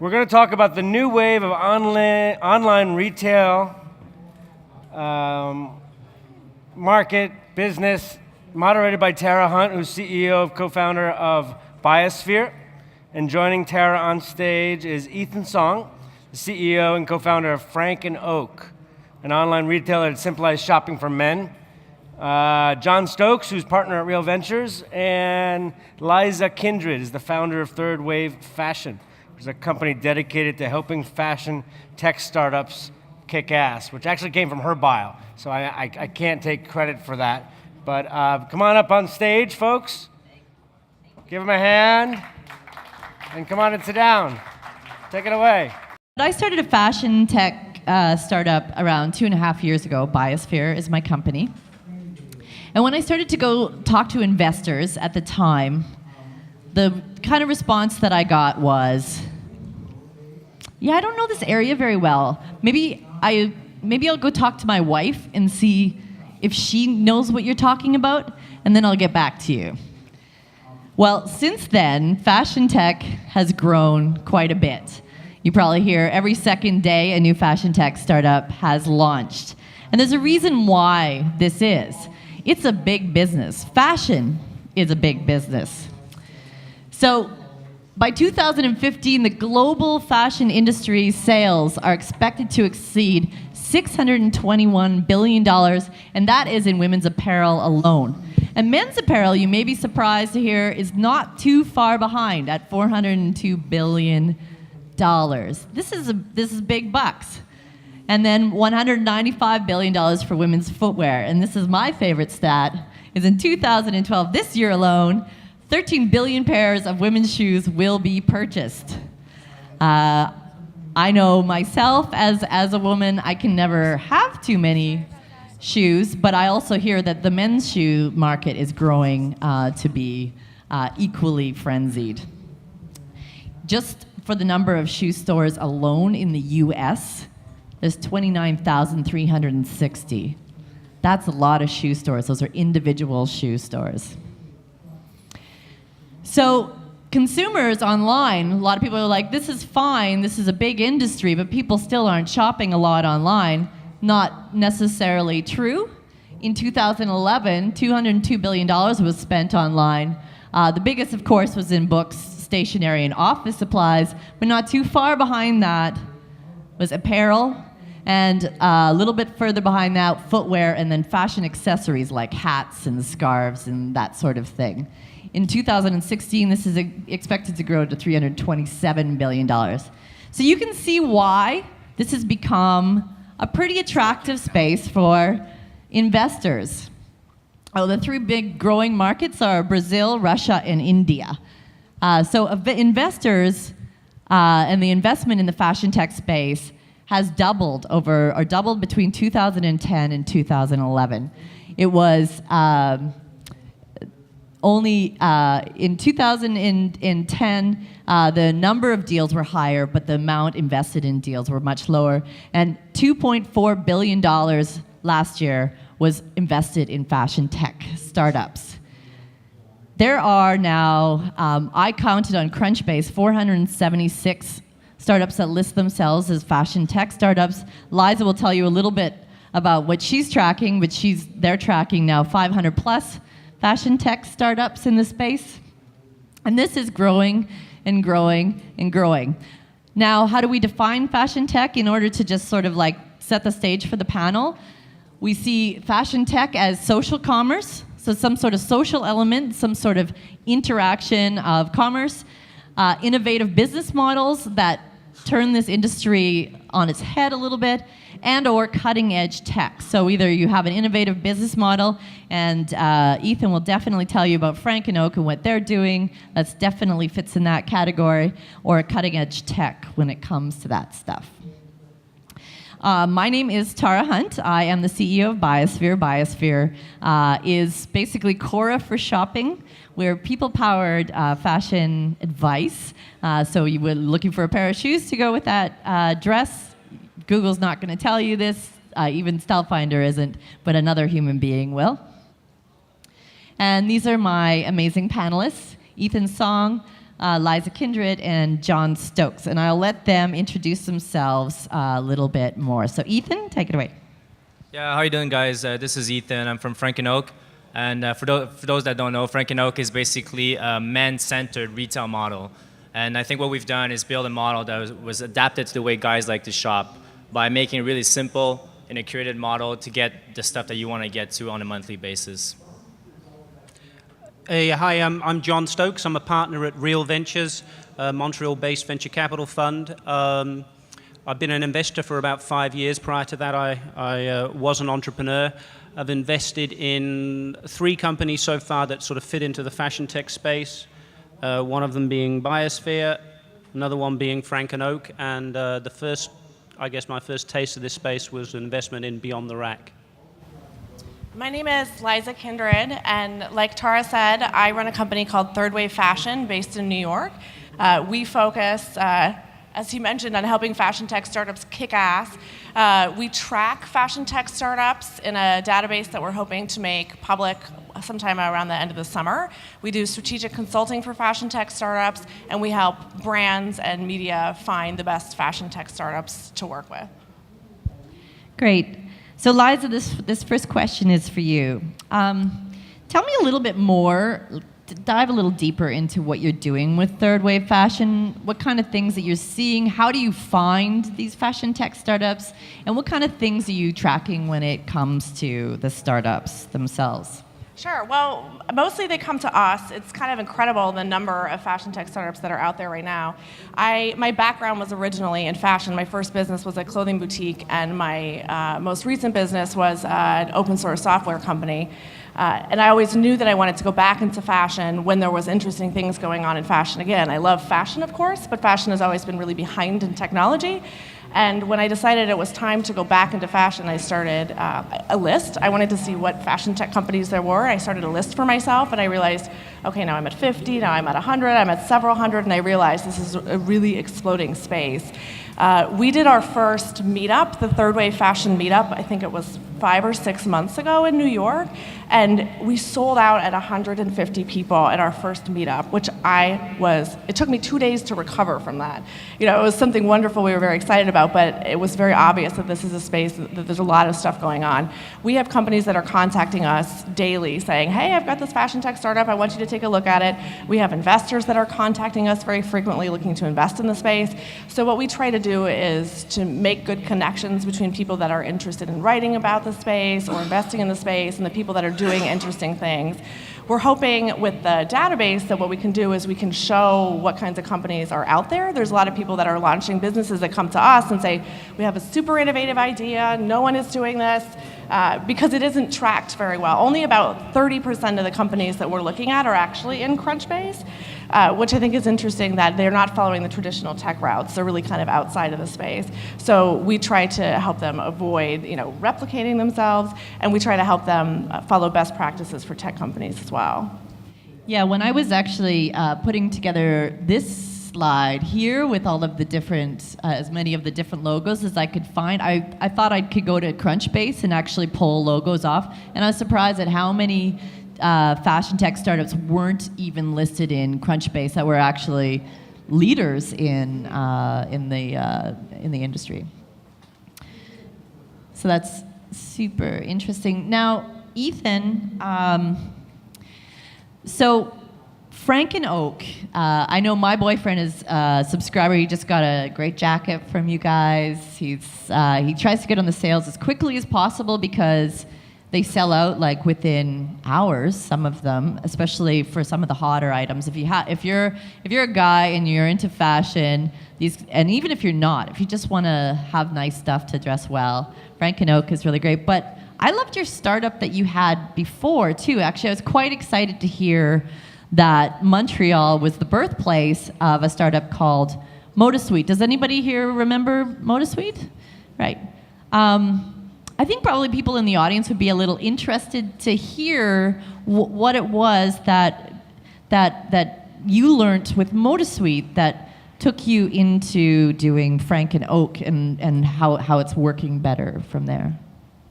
We're going to talk about the new wave of online retail market business, moderated by Tara Hunt, who's CEO and co-founder of Biosphere. And joining Tara on stage is Ethan Song, the CEO and co-founder of Frank & Oak, an online retailer that simplifies shopping for men. John Stokes, who's partner at Real Ventures, and Liza Kindred is the founder of Third Wave Fashion, which is a company dedicated to helping fashion tech startups kick ass, which actually came from her bio, so I can't take credit for that. But come on up on stage, folks. Give them a hand, and come on and sit down. Take it away. I started a fashion tech startup around 2.5 years ago. Biosphere is my company. And when I started to go talk to investors at the time, the kind of response that I got was, yeah, I don't know this area very well. Maybe I'll go talk to my wife and see if she knows what you're talking about, and then I'll get back to you. Well, since then, fashion tech has grown quite a bit. You probably hear every second day a new fashion tech startup has launched. And there's a reason why this is. It's a big business. Fashion is a big business. So by 2015, the global fashion industry sales are expected to exceed $621 billion, and that is in women's apparel alone. And men's apparel, you may be surprised to hear, is not too far behind at $402 billion. This is big bucks. And then $195 billion for women's footwear. And this is my favorite stat, is in 2012, this year alone, 13 billion pairs of women's shoes will be purchased. I know myself, as a woman, I can never have too many shoes, but I also hear that the men's shoe market is growing to be equally frenzied. Just for the number of shoe stores alone in the US, there's 29,360. That's a lot of shoe stores. Those are individual shoe stores. So consumers online, a lot of people are like, this is fine, this is a big industry, but people still aren't shopping a lot online. Not necessarily true. In 2011, $202 billion was spent online. The biggest, of course, was in books, stationery, and office supplies, but not too far behind that was apparel, and a little bit further behind that, footwear, and then fashion accessories like hats and scarves and that sort of thing. In 2016, this is expected to grow to $327 billion. So you can see why this has become a pretty attractive space for investors. The three big growing markets are Brazil, Russia, and India. So investors and the investment in the fashion tech space has doubled between 2010 and 2011. It was only in 2010, the number of deals were higher, but the amount invested in deals were much lower. And $2.4 billion last year was invested in fashion tech startups. There are now, I counted on Crunchbase, 476 startups that list themselves as fashion tech startups. Liza will tell you a little bit about what she's tracking, but they're tracking now 500 plus fashion tech startups in the space. And this is growing and growing and growing. Now, how do we define fashion tech in order to just sort of like set the stage for the panel? We see fashion tech as social commerce, so some sort of social element, some sort of interaction of commerce, innovative business models that turn this industry on its head a little bit, and or cutting edge tech. So either you have an innovative business model, and Ethan will definitely tell you about Frank & Oak and what they're doing, that definitely fits in that category, or cutting edge tech when it comes to that stuff. My name is Tara Hunt. I am the CEO of Biosphere. Biosphere is basically Quora for shopping. We're people-powered fashion advice. So you were looking for a pair of shoes to go with that dress. Google's not going to tell you this. Even StyleFinder isn't, but another human being will. And these are my amazing panelists. Ethan Song, Liza Kindred, and John Stokes. And I'll let them introduce themselves a little bit more. So Ethan, take it away. Yeah, how you doing, guys? This is Ethan. I'm from Frank & Oak. And for those that don't know, Frank & Oak is basically a man-centered retail model. And I think what we've done is build a model that was adapted to the way guys like to shop by making it really simple in a curated model to get the stuff that you want to get to on a monthly basis. Hey, hi, I'm John Stokes. I'm a partner at Real Ventures, a Montreal-based venture capital fund. I've been an investor for about 5 years. Prior to that, I was an entrepreneur. I've invested in 3 companies so far that sort of fit into the fashion tech space. One of them being Biosphere, another one being Frank & Oak, and my first taste of this space was an investment in Beyond the Rack. My name is Liza Kindred, and like Tara said, I run a company called Third Wave Fashion based in New York. We focus, as he mentioned, on helping fashion tech startups kick ass. We track fashion tech startups in a database that we're hoping to make public sometime around the end of the summer. We do strategic consulting for fashion tech startups, and we help brands and media find the best fashion tech startups to work with. Great. So Liza, this first question is for you. Tell me a little bit more, dive a little deeper into what you're doing with Third Wave Fashion, what kind of things that you're seeing, how do you find these fashion tech startups, and what kind of things are you tracking when it comes to the startups themselves? Sure. Well, mostly they come to us. It's kind of incredible the number of fashion tech startups that are out there right now. My background was originally in fashion. My first business was a clothing boutique, and my most recent business was an open source software company. And I always knew that I wanted to go back into fashion when there was interesting things going on in fashion. Again, I love fashion, of course, but fashion has always been really behind in technology. And when I decided it was time to go back into fashion, I started a list. I wanted to see what fashion tech companies there were. I started a list for myself, and I realized, okay, now I'm at 50, now I'm at 100, I'm at several hundred, and I realized this is a really exploding space. We did our first meetup, the Third Wave Fashion meetup, I think it was 5 or 6 months ago in New York, and we sold out at 150 people at our first meetup, which it took me 2 days to recover from that. You know, it was something wonderful we were very excited about, but it was very obvious that this is a space that there's a lot of stuff going on. We have companies that are contacting us daily saying, hey, I've got this fashion tech startup, I want you to take a look at it. We have investors that are contacting us very frequently looking to invest in the space. So what we try to do is to make good connections between people that are interested in writing about the space or investing in the space and the people that are doing interesting things. We're hoping with the database that what we can do is we can show what kinds of companies are out there. There's a lot of people that are launching businesses that come to us and say, we have a super innovative idea, no one is doing this, because it isn't tracked very well. Only about 30% of the companies that we're looking at are actually in Crunchbase, which I think is interesting that they're not following the traditional tech routes. They're really kind of outside of the space. So we try to help them avoid, replicating themselves, and we try to help them follow best practices for tech companies as well. Yeah, when I was actually putting together this slide here with all of the different, as many of the different logos as I could find, I thought I could go to Crunchbase and actually pull logos off, and I was surprised at how many fashion tech startups weren't even listed in Crunchbase that were actually leaders in the industry. So that's super interesting. Now, Ethan, so Frank & Oak, I know my boyfriend is a subscriber. He just got a great jacket from you guys. He tries to get on the sales as quickly as possible because they sell out like within hours, some of them, especially for some of the hotter items. If you're a guy and you're into fashion, and even if you're not, if you just want to have nice stuff to dress well, Frank & Oak is really great. But I loved your startup that you had before too. Actually, I was quite excited to hear that Montreal was the birthplace of a startup called ModaSuite. Does anybody here remember ModaSuite? Right. I think probably people in the audience would be a little interested to hear what it was that you learned with ModaSuite that took you into doing Frank & Oak and how it's working better from there.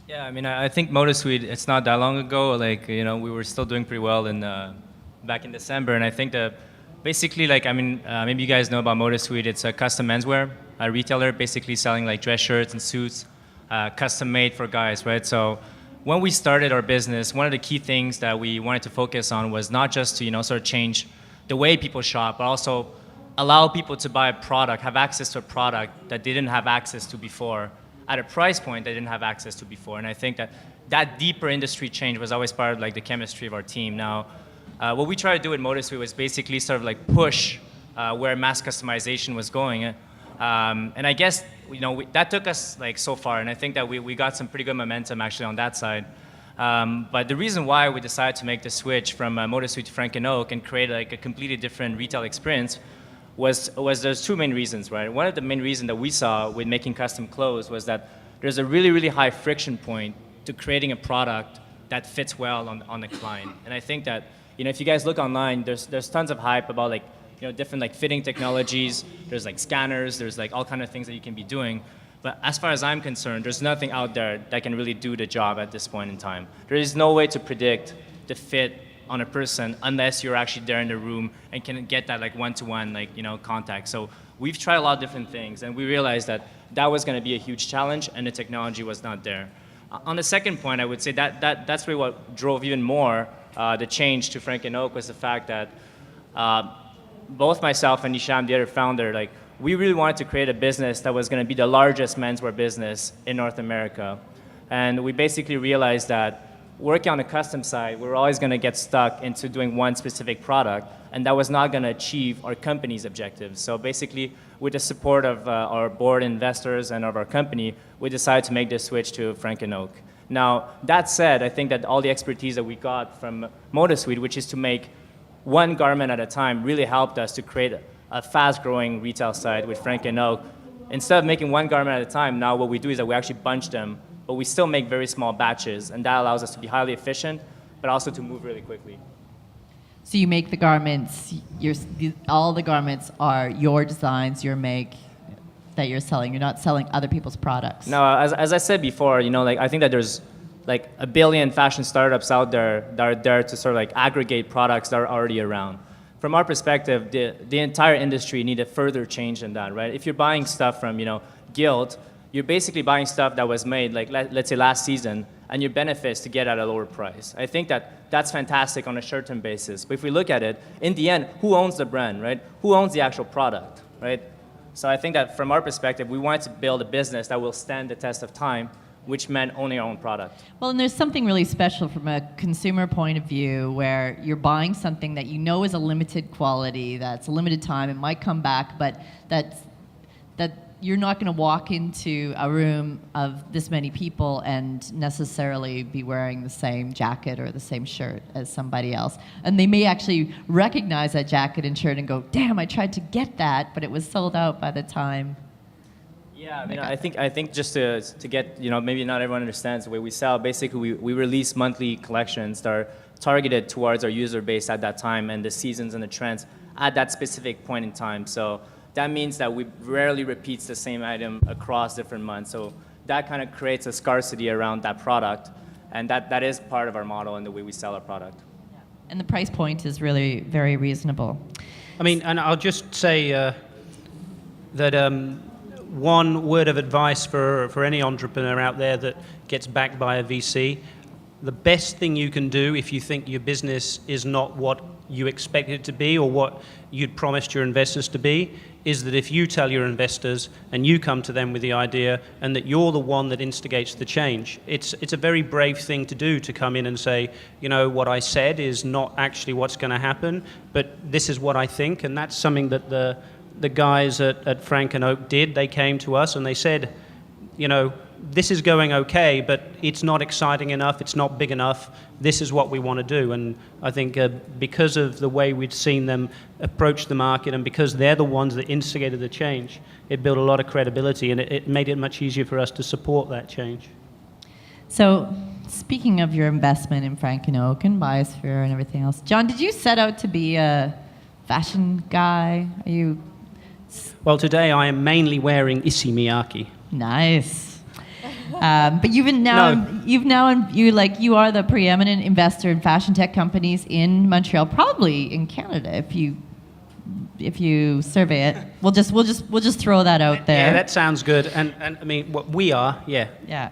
Yeah, I mean, I think ModaSuite, it's not that long ago. Like, we were still doing pretty well back in December, and I think the basically, like, I mean, maybe you guys know about MotoSuite. It's a custom menswear retailer, basically selling like dress shirts and suits, custom made for guys, right? So when we started our business, one of the key things that we wanted to focus on was not just to, sort of change the way people shop, but also allow people to buy a product, have access to a product that they didn't have access to before, at a price point they didn't have access to before. And I think that deeper industry change was always part of like the chemistry of our team. Now, what we tried to do at MotoSuite was basically sort of like push where mass customization was going. And I guess, that took us like so far, and I think that we got some pretty good momentum actually on that side. But the reason why we decided to make the switch from MotoSuite to Frank & Oak and create like a completely different retail experience was there's two main reasons, right? One of the main reasons that we saw with making custom clothes was that there's a really, really high friction point to creating a product that fits well on the client. And I think that, if you guys look online, there's tons of hype about like, different like fitting technologies. There's like scanners, there's like all kind of things that you can be doing. But as far as I'm concerned, there's nothing out there that can really do the job at this point in time. There is no way to predict the fit on a person unless you're actually there in the room and can get that like one-to-one like contact. So we've tried a lot of different things, and we realized that was going to be a huge challenge, and the technology was not there. On the second point, I would say that's really what drove even more the change to Frank & Oak was the fact that both myself and Nisham, the other founder, like we really wanted to create a business that was going to be the largest menswear business in North America. And we basically realized that working on the custom side, we're always going to get stuck into doing one specific product, and that was not going to achieve our company's objectives. So basically, with the support of our board investors and of our company, we decided to make this switch to Frank & Oak. Now, that said, I think that all the expertise that we got from MotoSuite, which is to make one garment at a time, really helped us to create a fast-growing retail side with Frank & Oak. Instead of making one garment at a time, now what we do is that we actually bunch them, but we still make very small batches, and that allows us to be highly efficient, but also to move really quickly. So you make the garments, all the garments are your designs, your make, that you're selling. You're not selling other people's products. No, as I said before, like I think that there's like a billion fashion startups out there that are there to sort of like aggregate products that are already around. From our perspective, the entire industry needed further change than that, right? If you're buying stuff from, Guild, you're basically buying stuff that was made, like let's say last season, and your benefits to get at a lower price. I think that's fantastic on a short-term basis. But if we look at it, in the end, who owns the brand, right? Who owns the actual product, right? So I think that from our perspective, we wanted to build a business that will stand the test of time, which meant owning our own product. Well, and there's something really special from a consumer point of view where you're buying something that you know is a limited quality, that's a limited time, it might come back, but that you're not going to walk into a room of this many people and necessarily be wearing the same jacket or the same shirt as somebody else. And they may actually recognize that jacket and shirt and go, damn, I tried to get that, but it was sold out by the time. Yeah, I think just to get, maybe not everyone understands the way we sell. Basically, we release monthly collections that are targeted towards our user base at that time and the seasons and the trends at that specific point in time. So that means that we rarely repeats the same item across different months. So that kind of creates a scarcity around that product, and that is part of our model and the way we sell our product. And the price point is really very reasonable. I mean, and I'll just say that one word of advice for any entrepreneur out there that gets backed by a VC, the best thing you can do if you think your business is not what you expect it to be or what you'd promised your investors to be, is that if you tell your investors and you come to them with the idea and that you're the one that instigates the change. It's a very brave thing to do, to come in and say, what I said is not actually what's going to happen, but this is what I think. And that's something that the guys at Frank & Oak did. They came to us and they said, this is going okay, but it's not exciting enough, it's not big enough, this is what we want to do. And I think because of the way we'd seen them approach the market and because they're the ones that instigated the change, it built a lot of credibility and it made it much easier for us to support that change. So speaking of your investment in Frank & Oak and Biosphere and everything else, John, did you set out to be a fashion guy? Are you... Well, today I am mainly wearing Issey Miyake. Nice. But you are the preeminent investor in fashion tech companies in Montreal, probably in Canada, if you if you survey it. We'll just throw that out there. Yeah, that sounds good. And I mean, what we are, yeah. Yeah.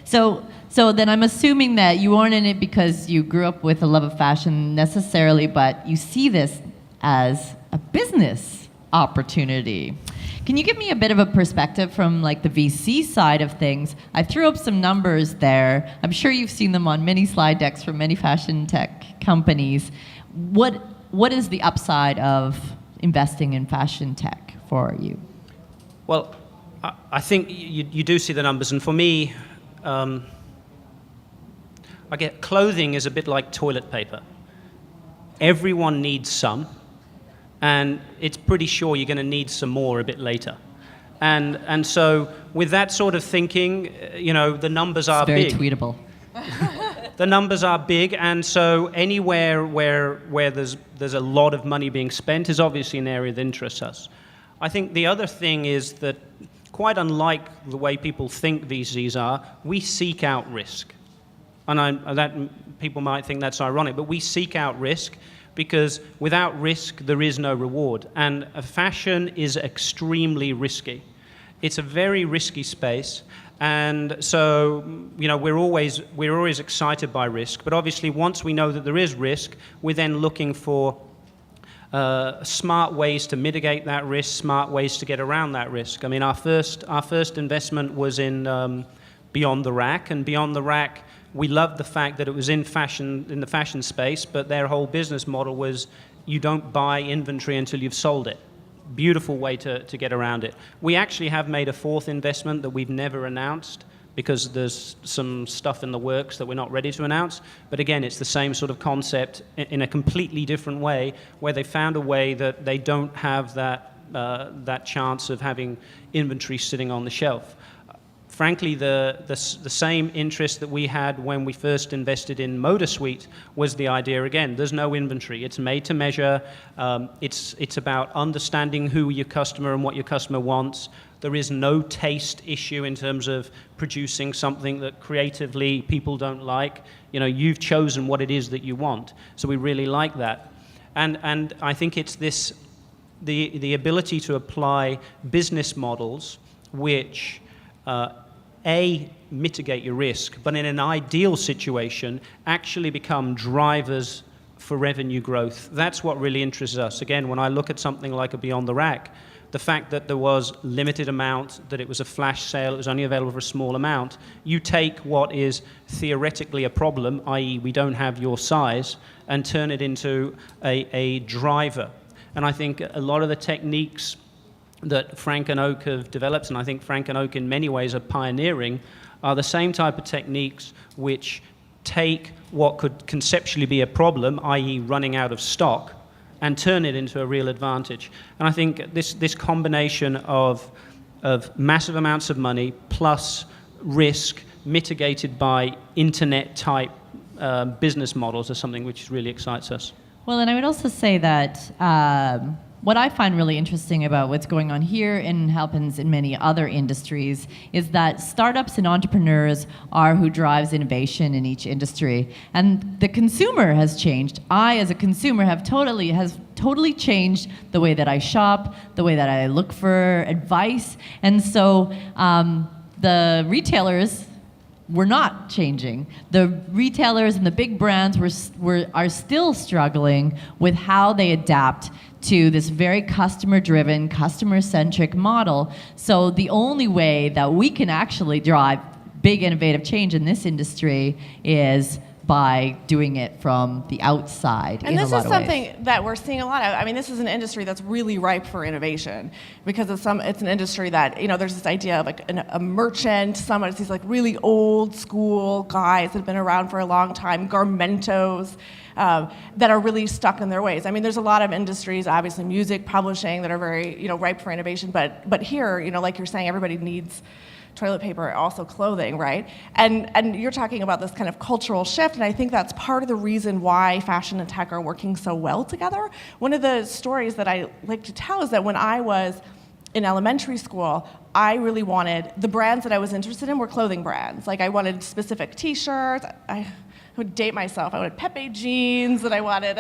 So then I'm assuming that you aren't in it because you grew up with a love of fashion necessarily, but you see this as a business opportunity. Can you give me a bit of a perspective from like the VC side of things? I threw up some numbers there. I'm sure you've seen them on many slide decks from many fashion tech companies. What is the upside of investing in fashion tech for you? Well, I think you do see the numbers, and for me, I get clothing is a bit like toilet paper. Everyone needs some, and it's pretty sure you're going to need some more a bit later. And so with that sort of thinking, the numbers are big. It's very tweetable. The numbers are big, and so anywhere where there's a lot of money being spent is obviously an area that interests us. I think the other thing is that, quite unlike the way people think VCs are, we seek out risk. And that people might think that's ironic, but we seek out risk because without risk, there is no reward. And fashion is extremely risky. It's a very risky space. And so, we're always excited by risk. But obviously, once we know that there is risk, we're then looking for smart ways to mitigate that risk, smart ways to get around that risk. I mean, our first investment was in Beyond the Rack, and Beyond the Rack, we loved the fact that it was in the fashion space, but their whole business model was you don't buy inventory until you've sold it. Beautiful way to get around it. We actually have made a fourth investment that we've never announced because there's some stuff in the works that we're not ready to announce. But again, it's the same sort of concept in a completely different way, where they found a way that they don't have that chance of having inventory sitting on the shelf. Frankly, the same interest that we had when we first invested in MotorSuite was the idea again. There's no inventory. It's made to measure. It's about understanding who your customer and what your customer wants. There is no taste issue in terms of producing something that creatively people don't like. You've chosen what it is that you want. So we really like that. And I think it's the ability to apply business models which mitigate your risk, but in an ideal situation, actually become drivers for revenue growth. That's what really interests us. Again, when I look at something like a Beyond the Rack, the fact that there was limited amount, that it was a flash sale, it was only available for a small amount, you take what is theoretically a problem, i.e. we don't have your size, and turn it into a driver. And I think a lot of the techniques that Frank and Oak have developed, and I think Frank and Oak in many ways are pioneering, are the same type of techniques which take what could conceptually be a problem, i.e. running out of stock, and turn it into a real advantage. And I think this combination of massive amounts of money plus risk mitigated by internet-type business models is something which really excites us. Well, and I would also say that what I find really interesting about what's going on here and happens in many other industries is that startups and entrepreneurs are who drives innovation in each industry. And the consumer has changed. I, as a consumer, has totally changed the way that I shop, the way that I look for advice. And so the retailers were not changing. The retailers and the big brands are still struggling with how they adapt to this very customer-driven, customer-centric model. So the only way that we can actually drive big innovative change in this industry is by doing it from the outside. And this is something that we're seeing a lot of. I mean, this is an industry that's really ripe for innovation because it's an industry that, there's this idea of like a merchant, someone, these like really old school guys that have been around for a long time, garmentos, that are really stuck in their ways. I mean, there's a lot of industries, obviously music, publishing, that are very, ripe for innovation, but here, like you're saying, everybody needs toilet paper, also clothing, right? And you're talking about this kind of cultural shift, and I think that's part of the reason why fashion and tech are working so well together. One of the stories that I like to tell is that when I was in elementary school, I really wanted, the brands that I was interested in were clothing brands. Like I wanted specific t-shirts. would date myself. I wanted Pepe jeans, and I wanted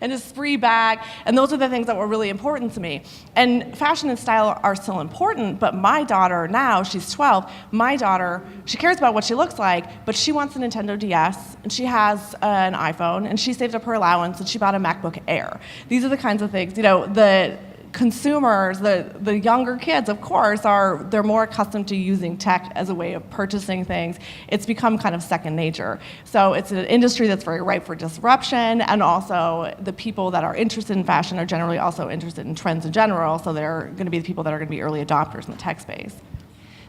an Esprit bag, and those are the things that were really important to me. And fashion and style are still important, but my daughter now, she's 12, my daughter, she cares about what she looks like, but she wants a Nintendo DS, and she has an iPhone, and she saved up her allowance, and she bought a MacBook Air. These are the kinds of things, the consumers, the younger kids, of course, they're more accustomed to using tech as a way of purchasing things. It's become kind of second nature. So it's an industry that's very ripe for disruption, and also the people that are interested in fashion are generally also interested in trends in general, so they're going to be the people that are going to be early adopters in the tech space.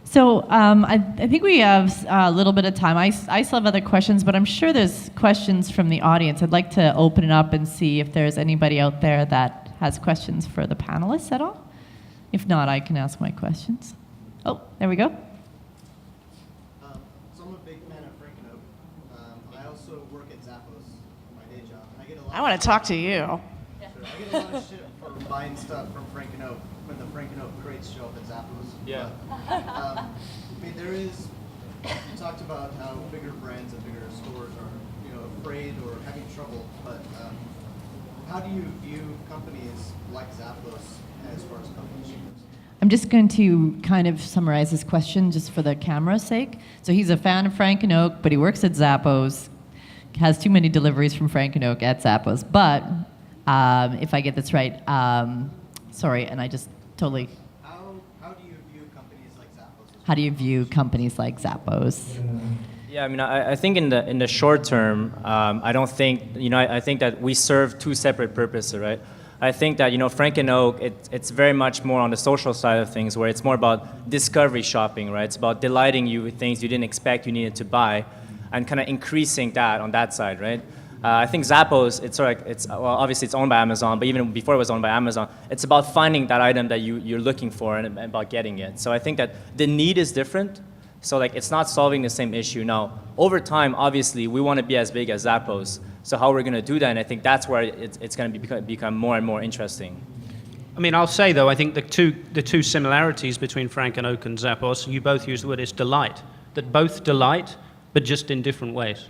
So I think we have a little bit of time. I still have other questions, but I'm sure there's questions from the audience. I'd like to open it up and see if there's anybody out there that has questions for the panelists at all. If not, I can ask my questions. Oh, there we go. So I'm a big fan of Frank and Oak. I also work at Zappos, my day job, and I get a lot. I want to talk to you. Sure. I get a lot of shit for buying stuff from Frank and Oak when the Frank and Oak crates show up at Zappos. Yeah. But, I mean, you talked about how bigger brands and bigger stores are, afraid or having trouble, but how do you view companies like Zappos as far as companies? I'm just going to kind of summarize this question just for the camera's sake. So he's a fan of Frank and Oak, but he works at Zappos, has too many deliveries from Frank and Oak at Zappos. But if I get this right, sorry, and I just totally... How do you view companies like Zappos? How do you view companies like Zappos? Yeah, I mean, I think in the short term, I don't think, I think that we serve two separate purposes, right? I think that, Frank and Oak, it's very much more on the social side of things, where it's more about discovery shopping, right? It's about delighting you with things you didn't expect you needed to buy, and kind of increasing that on that side, right? I think Zappos, obviously it's owned by Amazon, but even before it was owned by Amazon, it's about finding that item that you're looking for and about getting it. So I think that the need is different. So it's not solving the same issue. Now, over time, obviously, we want to be as big as Zappos. So how we're going to do that, and I think that's where it's going to become more and more interesting. I mean, I'll say, though, I think the two similarities between Frank and Oak and Zappos, you both use the word, is delight. That both delight, but just in different ways.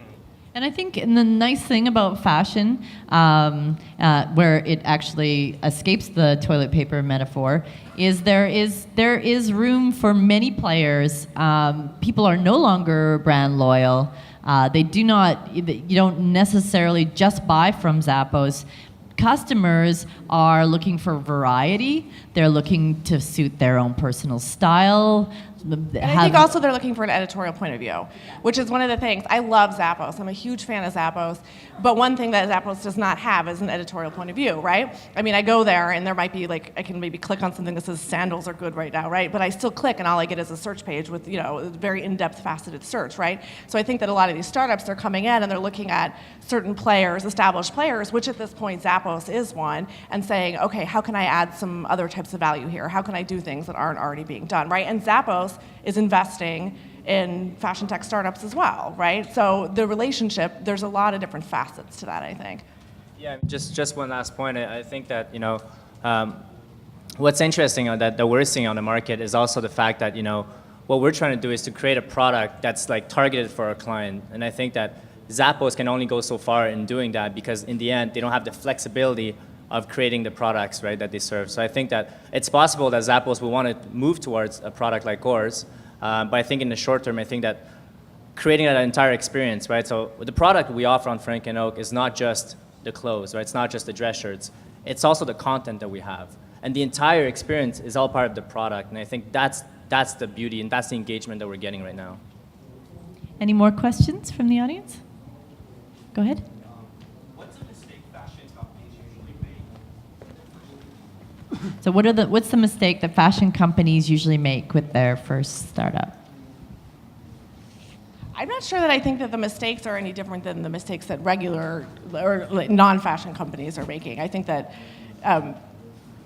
And I think the nice thing about fashion, where it actually escapes the toilet paper metaphor, is there is room for many players. People are no longer brand loyal. You don't necessarily just buy from Zappos. Customers are looking for variety. They're looking to suit their own personal style. And I think also they're looking for an editorial point of view, which is one of the things. I love Zappos. I'm a huge fan of Zappos. But one thing that Zappos does not have is an editorial point of view, right? I mean, I go there and there might be I can maybe click on something that says sandals are good right now, right? But I still click and all I get is a search page with, a very in-depth faceted search, right? So I think that a lot of these startups, they're coming in and they're looking at certain players, established players, which at this point Zappos is one, and saying, okay, how can I add some other types of value here? How can I do things that aren't already being done, right? And Zappos is investing in fashion tech startups as well, right? So the relationship, there's a lot of different facets to that, I think. Yeah, just one last point. I think that, what's interesting that we're seeing on the market is also the fact that, what we're trying to do is to create a product that's targeted for our client. And I think that Zappos can only go so far in doing that because in the end, they don't have the flexibility of creating the products, right, that they serve. So I think that it's possible that Zappos will want to move towards a product like ours, but I think in the short term, I think that creating that entire experience, right, so the product we offer on Frank and Oak is not just the clothes, right, it's not just the dress shirts, it's also the content that we have. And the entire experience is all part of the product, and I think that's the beauty and that's the engagement that we're getting right now. Any more questions from the audience? Go ahead. What's a mistake fashion companies usually make? So what's the mistake that fashion companies usually make with their first startup? I'm not sure that I think that the mistakes are any different than the mistakes that regular or non-fashion companies are making. I think that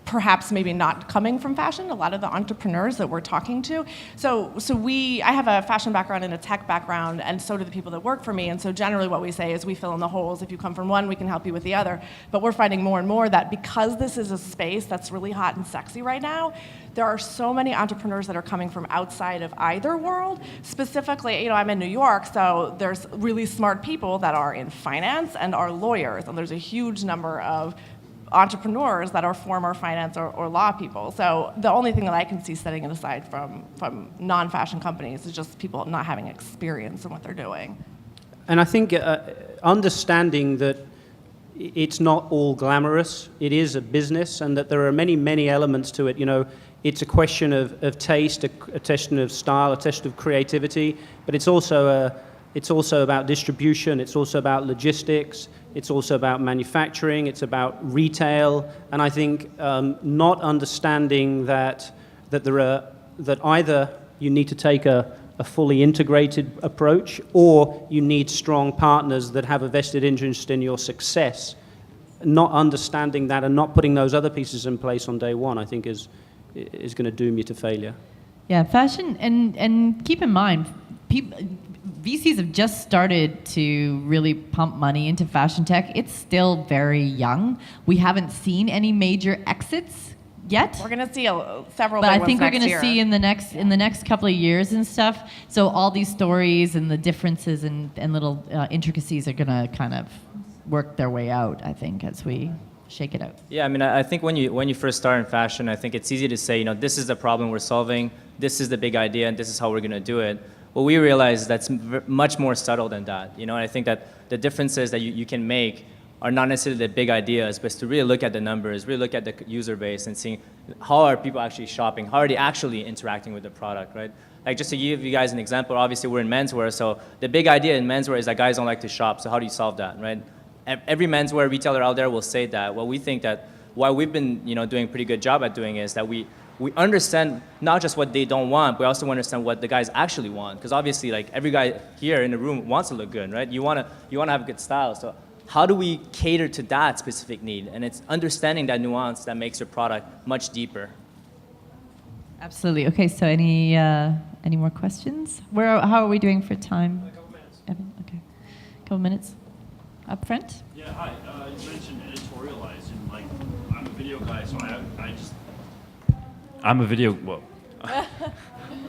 perhaps maybe not coming from fashion, a lot of the entrepreneurs that we're talking to. So I have a fashion background and a tech background, and so do the people that work for me. And so generally what we say is we fill in the holes. If you come from one, we can help you with the other. But we're finding more and more that because this is a space that's really hot and sexy right now, there are so many entrepreneurs that are coming from outside of either world. Specifically, I'm in New York, so there's really smart people that are in finance and are lawyers, and there's a huge number of entrepreneurs that are former finance or law people. So the only thing that I can see setting it aside from non-fashion companies is just people not having experience in what they're doing. And I think understanding that it's not all glamorous, it is a business, and that there are many, many elements to it. It's a question of taste, a question of style, a question of creativity, but it's also about distribution, it's also about logistics, it's also about manufacturing, it's about retail, and I think not understanding that either you need to take a fully integrated approach, or you need strong partners that have a vested interest in your success. Not understanding that and not putting those other pieces in place on day one, I think is going to doom you to failure. Yeah, fashion, and keep in mind, VCs have just started to really pump money into fashion tech. It's still very young. We haven't seen any major exits yet. We're going to see several. But big I think ones we're going to see in the next couple of years and stuff. So all these stories and the differences and little intricacies are going to kind of work their way out, I think, as we shake it out. Yeah, I think when you first start in fashion, I think it's easy to say, this is the problem we're solving, this is the big idea, and this is how we're going to do it. What we realize is that's much more subtle than that. And I think that the differences that you can make are not necessarily the big ideas, but to really look at the numbers, really look at the user base and seeing how are people actually shopping, how are they actually interacting with the product, right? Like just to give you guys an example, obviously we're in menswear, so the big idea in menswear is that guys don't like to shop, so how do you solve that, right? Every menswear retailer out there will say that. Well, we think that what we've been doing a pretty good job at doing is that we understand not just what they don't want, but we also understand what the guys actually want. Because obviously, like every guy here in the room wants to look good, right? You wanna have good style. So how do we cater to that specific need? And it's understanding that nuance that makes your product much deeper. Absolutely. Okay. So any more questions? How are we doing for time? A couple minutes. Evan? Okay. A couple minutes. Up front. Yeah, hi. You mentioned editorialize, and I'm a video guy, so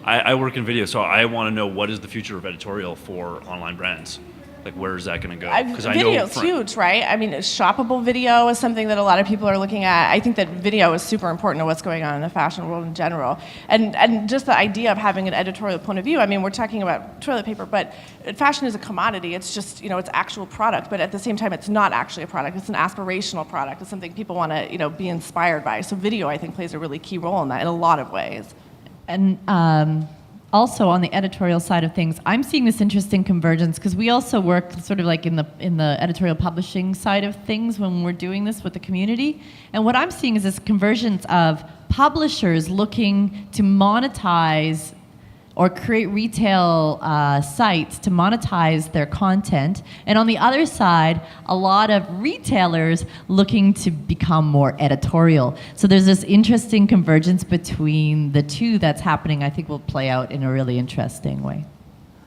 I work in video, so I want to know what is the future of editorial for online brands. Like, where is that going to go? Video's huge, right? Shoppable video is something that a lot of people are looking at. I think that video is super important to what's going on in the fashion world in general. And just the idea of having an editorial point of view, we're talking about toilet paper, but fashion is a commodity. It's just, it's actual product, but at the same time, it's not actually a product. It's an aspirational product. It's something people want to, be inspired by. So video, I think, plays a really key role in that in a lot of ways. And also on the editorial side of things, I'm seeing this interesting convergence because we also work sort of like in the editorial publishing side of things when we're doing this with the community. And what I'm seeing is this convergence of publishers looking to monetize or create retail sites to monetize their content. And on the other side, a lot of retailers looking to become more editorial. So there's this interesting convergence between the two that's happening, I think will play out in a really interesting way.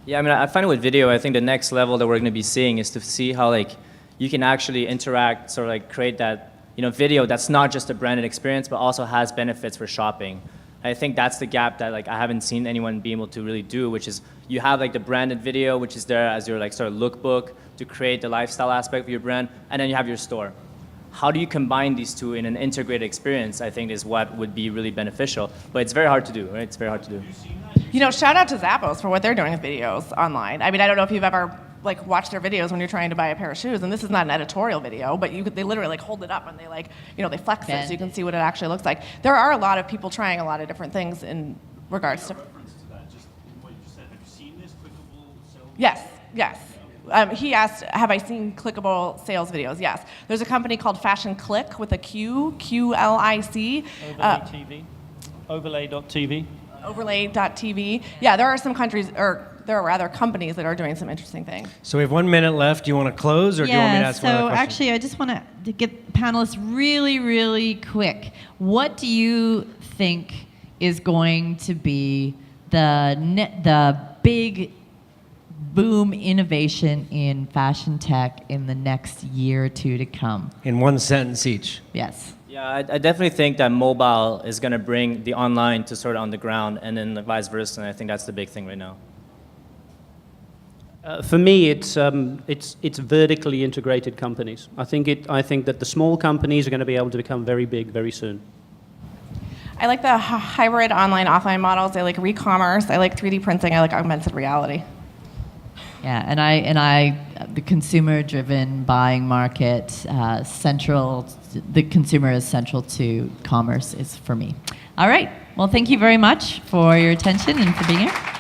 Yeah, I find it with video, I think the next level that we're going to be seeing is to see how you can actually interact, sort of create that video that's not just a branded experience, but also has benefits for shopping. I think that's the gap that I haven't seen anyone be able to really do, which is you have the branded video, which is there as your sort of lookbook to create the lifestyle aspect of your brand, and then you have your store. How do you combine these two in an integrated experience, I think is what would be really beneficial. But it's very hard to do, right? It's very hard to do. Shout out to Zappos for what they're doing with videos online. I don't know if you've ever watch their videos when you're trying to buy a pair of shoes, and this is not an editorial video, but they literally hold it up and they they flex it so you can see what it actually looks like. There are a lot of people trying a lot of different things in regards to. Reference to that, just what you just said. Have you seen this clickable sales? Yes. He asked, have I seen clickable sales videos? Yes. There's a company called Fashion Click with a Q, QLIC. Overlay.tv. Overlay.tv. Yeah, there are some countries or there are other companies that are doing some interesting things. So we have 1 minute left. Do you want to close, or do you want me to ask one other so question? actually, I just want to get panelists really, really quick. What do you think is going to be the big boom innovation in fashion tech in the next year or two to come? In one sentence each. Yes. Yeah, I definitely think that mobile is going to bring the online to sort of on the ground, and then vice versa. And I think that's the big thing right now. For me, it's vertically integrated companies. I think that the small companies are going to be able to become very big very soon. I like the hybrid online-offline models. I like re-commerce. I like 3D printing. I like augmented reality. Yeah, and I the consumer-driven buying market, the consumer is central to commerce is for me. All right. Well, thank you very much for your attention and for being here.